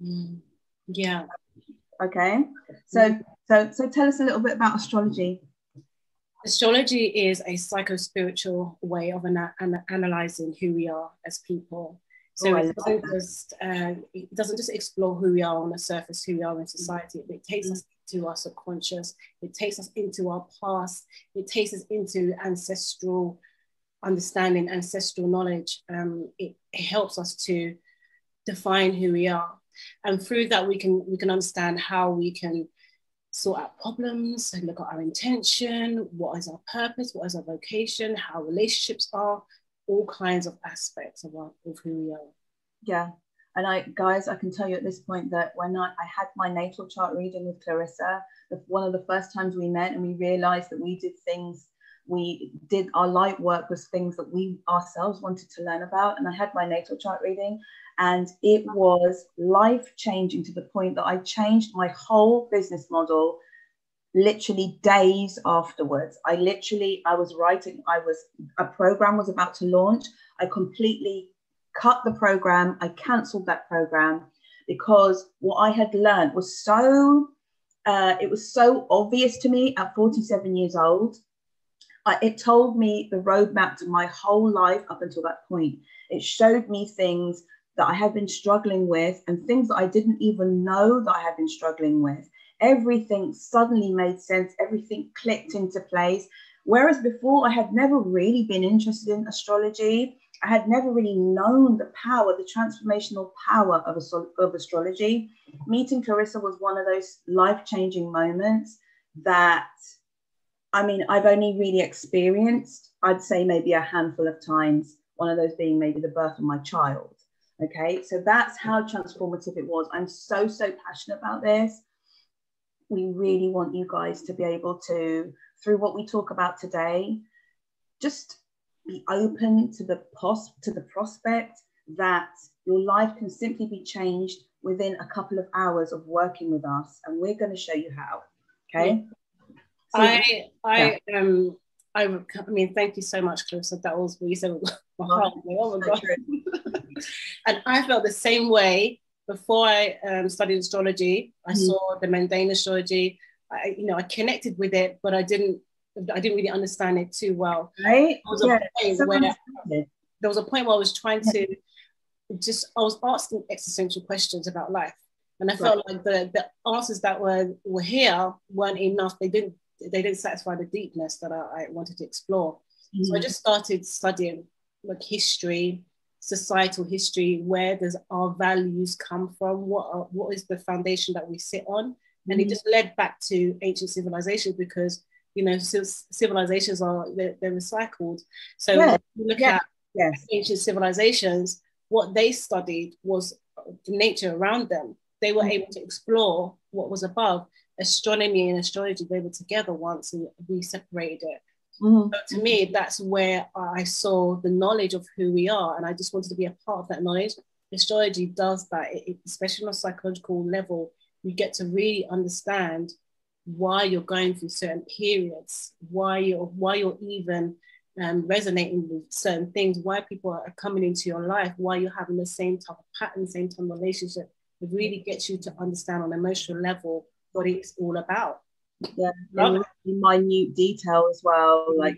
Mm. Yeah. Okay. So tell us a little bit about astrology. Astrology is a psycho-spiritual way of analyzing who we are as people. So Oh, I it love doesn't that. just explore who we are on the surface, who we are in society. It takes us into our subconscious. It takes us into our past. It takes us into ancestral understanding, ancestral knowledge. It helps us to define who we are, and through that we can understand how we can sort out problems and look at our intention, what is our purpose, what is our vocation, how relationships are, all kinds of aspects of who we are. Yeah. And I can tell you at this point that when I had my natal chart reading with Clarissa, one of the first times we met, and we realized that we did our light work was things that we ourselves wanted to learn about. And I had my natal chart reading, and it was life-changing to the point that I changed my whole business model literally days afterwards. A program was about to launch. I completely cut the program. I cancelled that program because what I had learned was so obvious to me at 47 years old. It told me the roadmap to my whole life up until that point. It showed me things that I had been struggling with and things that I didn't even know that I had been struggling with. Everything suddenly made sense. Everything clicked into place. Whereas before I had never really been interested in astrology. I had never really known the power, the transformational power of astrology. Meeting Clarissa was one of those life-changing moments that, I mean, I've only really experienced, I'd say maybe a handful of times, one of those being maybe the birth of my child. Okay, so that's how transformative it was. I'm so passionate about this. We really want you guys to be able to, through what we talk about today, just be open to the prospect that your life can simply be changed within a couple of hours of working with us, and we're going to show you how. Okay. So, I mean, thank you so much, Clarissa. That was what you said. Oh my God. And I felt the same way before I studied astrology. I saw the mundane astrology. I connected with it, but I didn't really understand it too well. Right? There was a point where I was trying to I was asking existential questions about life. And I felt like the answers that were here weren't enough. They didn't satisfy the deepness that I wanted to explore. So I just started studying like history, societal history. Where does our values come from? What is the foundation that we sit on? And it just led back to ancient civilizations, because civilizations they're recycled. So when you look at ancient civilizations, what they studied was the nature around them. They were able to explore what was above. Astronomy and astrology, they were together once, and we separated it. So to me, that's where I saw the knowledge of who we are, and I just wanted to be a part of that knowledge. Astrology does that, especially on a psychological level. You get to really understand why you're going through certain periods, why you're even resonating with certain things, why people are coming into your life, why you're having the same type of pattern, same type of relationship. It really gets you to understand on an emotional level what it's all about. Yeah, in minute detail as well. Like,